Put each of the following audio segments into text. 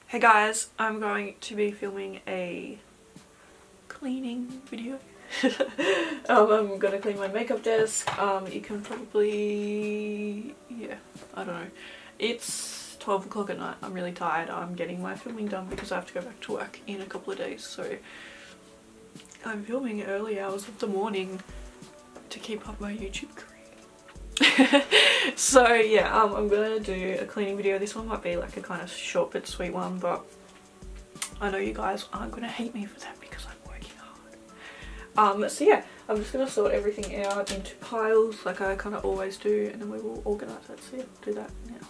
Hey guys, I'm going to be filming a cleaning video. I'm gonna clean my makeup desk. You can probably, I don't know. It's 12 o'clock at night. I'm really tired. I'm getting my filming done because I have to go back to work in a couple of days. So I'm filming early hours of the morning to keep up my YouTube career. So yeah, I'm gonna do a cleaning video. This one might be like a kind of short but sweet one, but I know you guys aren't gonna hate me for that because I'm working hard. So yeah, I'm just gonna sort everything out into piles like I kind of always do, and then we will organise it. So yeah, I'll do that now.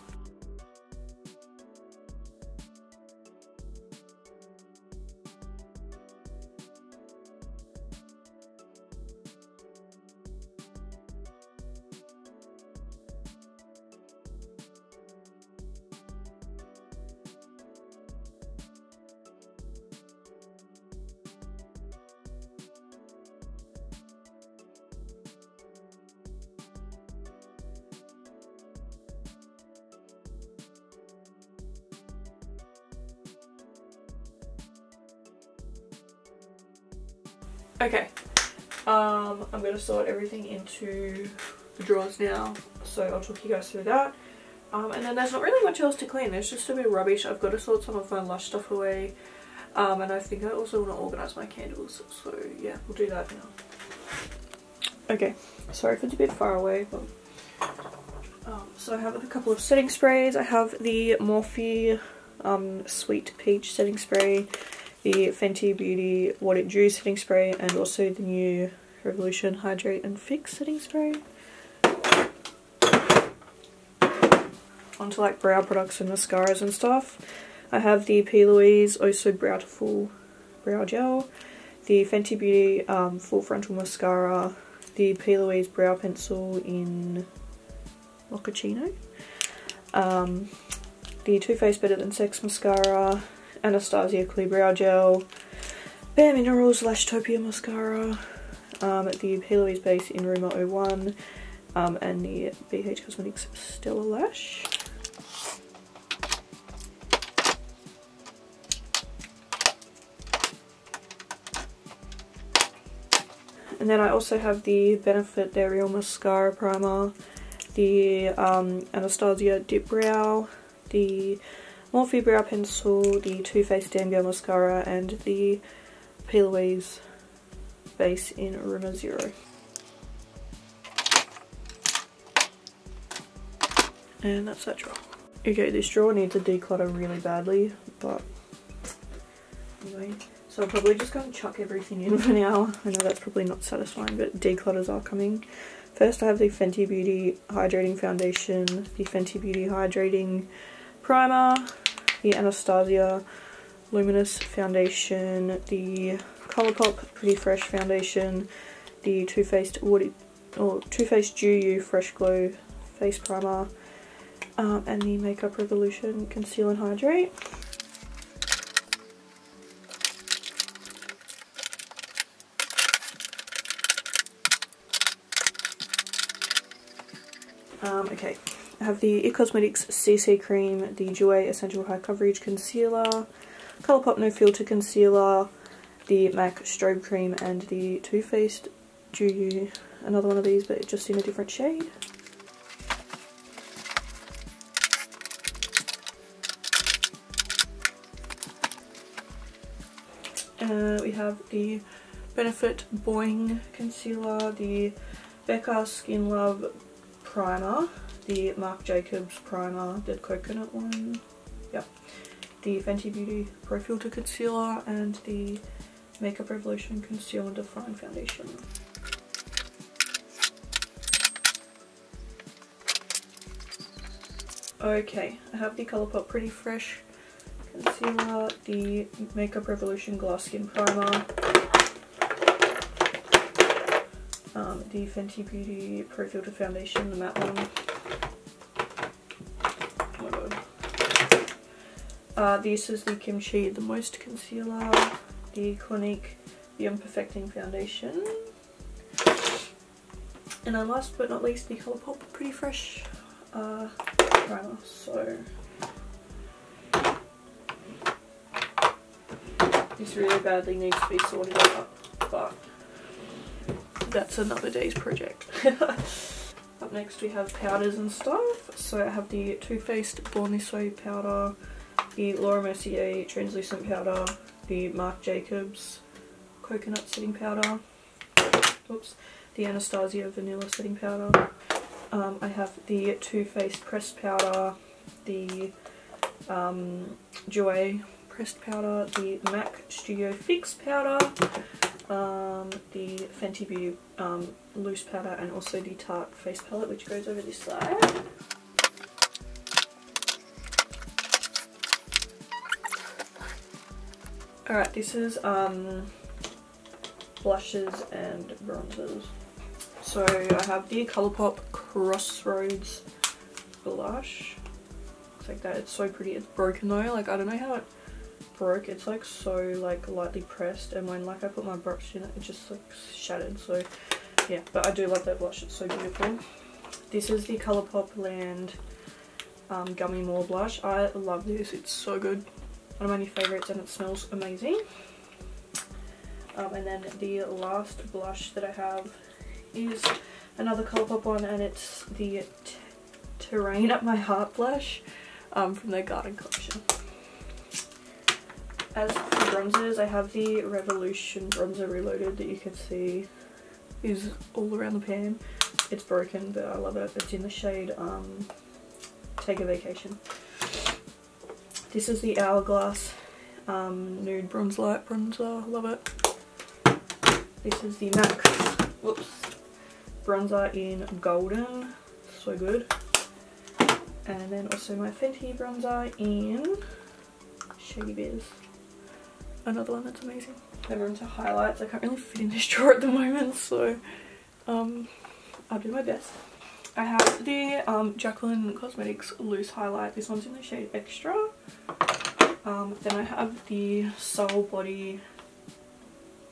Okay, I'm going to sort everything into the drawers now, so I'll talk you guys through that. And then there's not really much else to clean. There's just a bit of rubbish. I've got to sort some of my Lush stuff away, and I think I also want to organise my candles, so yeah, we'll do that now. Okay, sorry if it's a bit far away, but so I have a couple of setting sprays. I have the Morphe Sweet Peach setting spray, the Fenty Beauty What It Drew setting spray, and also the new Revolution Hydrate and Fix setting spray. Onto like brow products and mascaras and stuff. I have the P. Louise Oh So Beautiful Brow Gel, the Fenty Beauty Full Frontal Mascara, the P. Louise Brow Pencil in Mochaccino, the Too Faced Better Than Sex Mascara, Anastasia Clear Brow Gel, Bare Minerals Lashtopia Mascara, the P. Louise Base in Rumor 01, and the BH Cosmetics Stellar Lash. And then I also have the Benefit They're Real Mascara Primer, the Anastasia Dip Brow, the Morphe Brow Pencil, the Too Faced Damn Girl Mascara, and the P. Louise Base in Rumor 0. And that's that drawer. Okay, this drawer needs a declutter really badly, but anyway. So I'm probably just going to chuck everything in for now. I know that's probably not satisfying, but declutters are coming. First I have the Fenty Beauty Hydrating Foundation, the Fenty Beauty Hydrating Primer, the Anastasia Luminous Foundation, the Colourpop Pretty Fresh Foundation, the Too Faced Dew You Fresh Glow Face Primer, and the Makeup Revolution Conceal and Hydrate. Okay, I have the It Cosmetics CC Cream, the Jouer Essential High Coverage Concealer, Colourpop No Filter Concealer, the MAC Strobe Cream, and the Too Faced Dew You, another one of these but just in a different shade. We have the Benefit Boing Concealer, the Becca Skin Love Primer, the Marc Jacobs Primer, the coconut one, yep, the Fenty Beauty Pro Filter Concealer, and the Makeup Revolution Conceal and Define Foundation. Okay, I have the Colourpop Pretty Fresh Concealer, the Makeup Revolution Glass Skin Primer, the Fenty Beauty Pro Filter Foundation, the matte one. Oh my god. This is the Kimchi The Most Concealer, the Clinique The Unperfecting Foundation, and then last but not least the Colourpop Pretty Fresh primer. So This really badly needs to be sorted out, but that's another day's project. Up next we have powders and stuff. So I have the Too Faced Born This Way powder, the Laura Mercier translucent powder, the Marc Jacobs coconut setting powder, oops, the Anastasia vanilla setting powder. I have the Too Faced pressed powder, the Jouer pressed powder, the MAC Studio Fix powder, the Fenty Beauty loose powder, and also the Tarte face palette, which goes over this side. Alright, this is blushes and bronzers. So I have the Colourpop Crossroads blush. Looks like that. It's so pretty. It's broken though. Like, I don't know how it broke. It's like so like lightly pressed, and when like I put my brush in it, it just like shattered. So yeah, but I do love that blush. It's so beautiful. This is the Colourpop Land Gummy More blush. I love this. It's so good. One of my new favourites, and it smells amazing. And then the last blush that I have is another Colourpop one, and it's the Terrain Up My Heart blush from their Garden collection. As for bronzers, I have the Revolution bronzer Reloaded that you can see is all around the pan. It's broken, but I love it. It's in the shade Take a Vacation. This is the Hourglass Nude Bronze Light bronzer. Love it. This is the MAC bronzer in Golden. So good. And then also my Fenty bronzer in Shady Biz. Another one that's amazing. Then we're into highlights. I can't really fit in this drawer at the moment, so I'll do my best. I have the Jacqueline Cosmetics loose highlight. This one's in the shade Extra. Then I have the Soul Body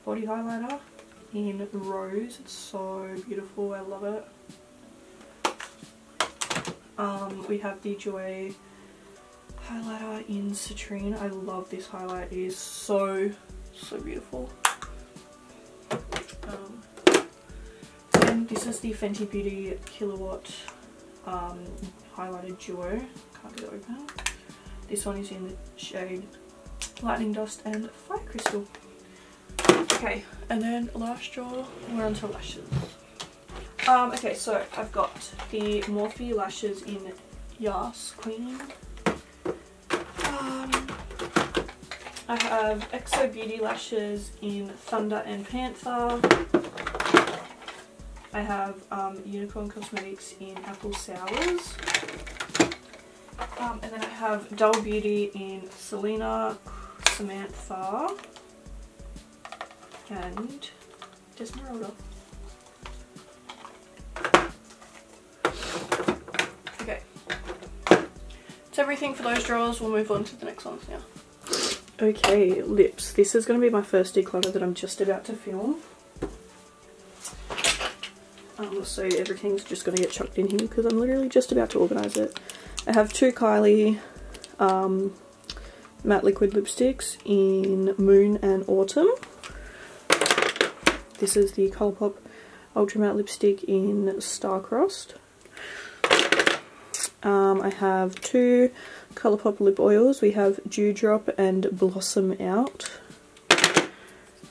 highlighter in Rose. It's so beautiful. I love it. We have the Jouer highlighter in Citrine. I love this highlight. It is so beautiful. And this is the Fenty Beauty Kilowatt highlighter duo. Can't get it open. This one is in the shade Lightning Dust and Fire Crystal. Okay, and then last drawer, we're onto lashes. Okay, so I've got the Morphe lashes in Yas Queen. I have EXO Beauty lashes in Thunder and Panther. I have Unicorn Cosmetics in Apple Sours. And then I have Dull Beauty in Selena, Samantha, and Desmeralda. Okay. That's everything for those drawers. We'll move on to the next ones now. Okay, lips. This is going to be my first declutter that I'm just about to film. So everything's just going to get chucked in here because I'm literally just about to organise it. I have two Kylie matte liquid lipsticks in Moon and Autumn. This is the Colourpop Ultra Matte lipstick in Starcrossed. I have two Colourpop lip oils. We have Dewdrop and Blossom Out.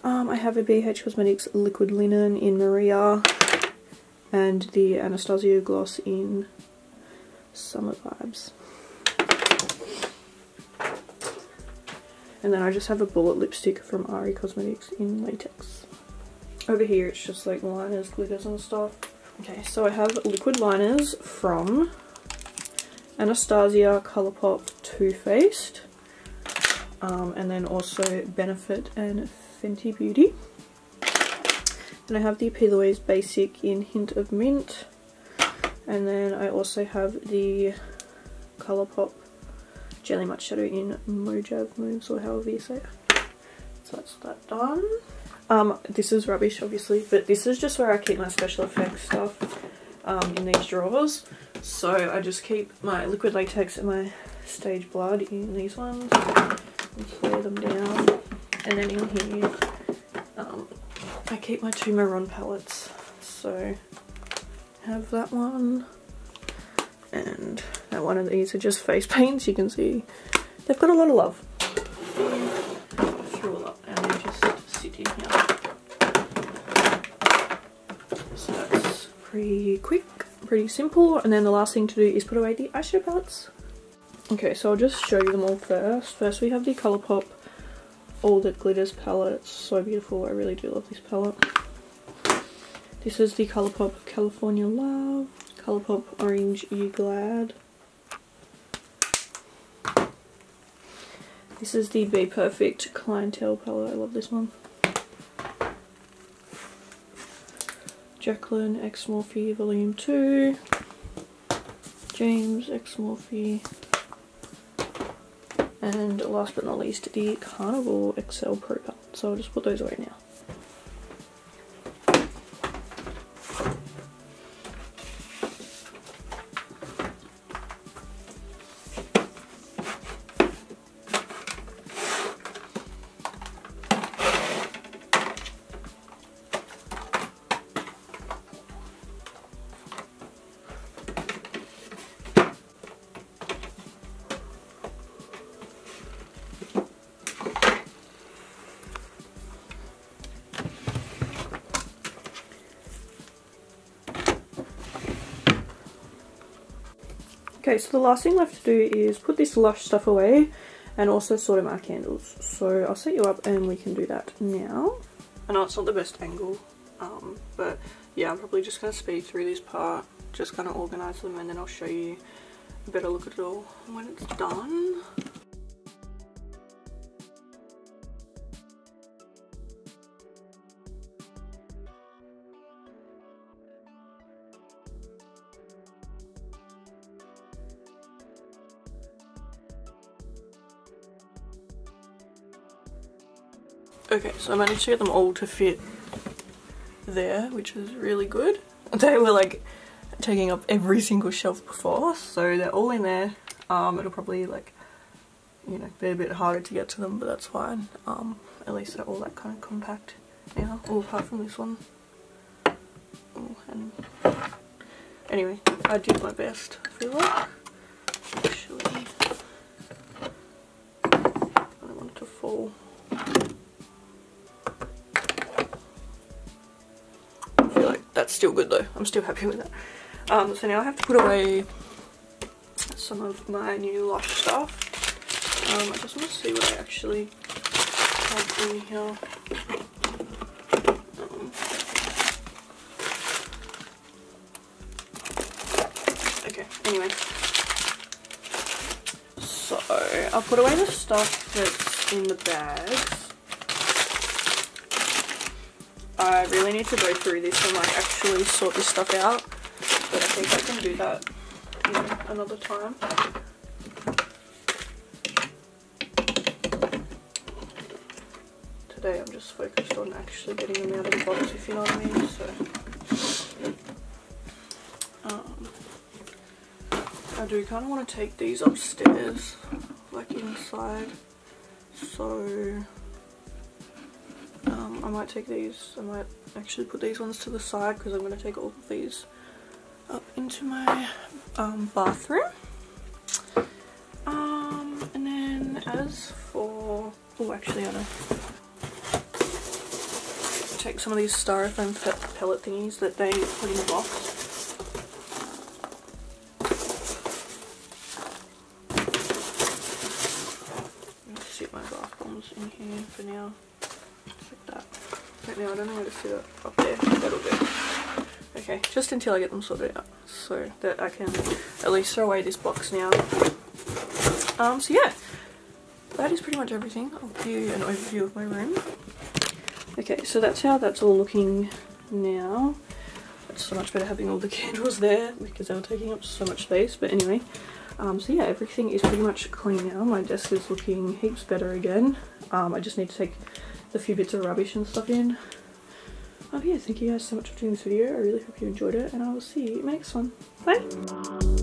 I have a BH Cosmetics liquid linen in Maria, and the Anastasia gloss in Summer Vibes. And then I just have a bullet lipstick from Ari Cosmetics in Latex. Over here it's just like liners, glitters and stuff. Okay, so I have liquid liners from Anastasia, Colourpop, Too Faced, and then also Benefit and Fenty Beauty. And I have the P. Louise Basic in Hint of Mint, and then I also have the Colourpop Jelly Matte Shadow in Mojave Moves, or however you say it. So that's that done. This is rubbish obviously, but this is just where I keep my special effects stuff in these drawers. So I just keep my liquid latex and my Stage Blood in these ones and lay them down. And then in here, I keep my 2 maroon palettes. So I have that one, and now one of these are just face paints. You can see they've got a lot of love. I threw all up and they just sit in here. So that's pretty quick, pretty simple. And then the last thing to do is put away the eyeshadow palettes. Okay, so I'll just show you them all first. First we have the Colourpop All That Glitters palette. It's so beautiful. I really do love this palette. This is the Colourpop California Love, Colourpop Orange You Glad. This is the Be Perfect Clientele palette. I love this one. Jacqueline X Morphe Volume 2. James X Morphe. And last but not least, the Carnival XL Pro palette. So I'll just put those away now. Okay, so the last thing left to do is put this Lush stuff away and also sort out my candles. So I'll set you up and we can do that now. I know it's not the best angle, but yeah, I'm probably just going to speed through this part, just kind of organise them, and then I'll show you a better look at it all when it's done. Okay, so I managed to get them all to fit there, which is really good. They were like taking up every single shelf before, so they're all in there. It'll probably, like, you know, be a bit harder to get to them, but that's fine. At least they're all that kind of compact now, all apart from this one. Oh, and anyway, I did my best, I feel like. Actually, I don't want it to fall. That's still good though. I'm still happy with that. So now I have to put away some of my new Lush stuff. I just want to see what I actually have in here. Okay, anyway. So I'll put away the stuff that's in the bags. I really need to go through this and like actually sort this stuff out, but I think I can do that, you know, another time. Today I'm just focused on actually getting them out of the box, if you know what I mean. So I do kind of want to take these upstairs, like inside, so I might take these, I might actually put these ones to the side because I'm going to take all of these up into my bathroom. And then as for, oh actually I know, take some of these styrofoam pellet thingies that they put in the box. I'm going to sit my bath bombs in here for now. Like that. Right now I don't know how to sit it up there. That'll do. Okay, just until I get them sorted out, so that I can at least throw away this box now. So yeah, that is pretty much everything. I'll give you an overview of my room. Okay, so that's how that's all looking now. It's so much better having all the candles there because they were taking up so much space, but anyway. So yeah, everything is pretty much clean now. My desk is looking heaps better again. I just need to take a few bits of rubbish and stuff in. Oh yeah, thank you guys so much for doing this video. I really hope you enjoyed it, and I will see you in the next one. Bye!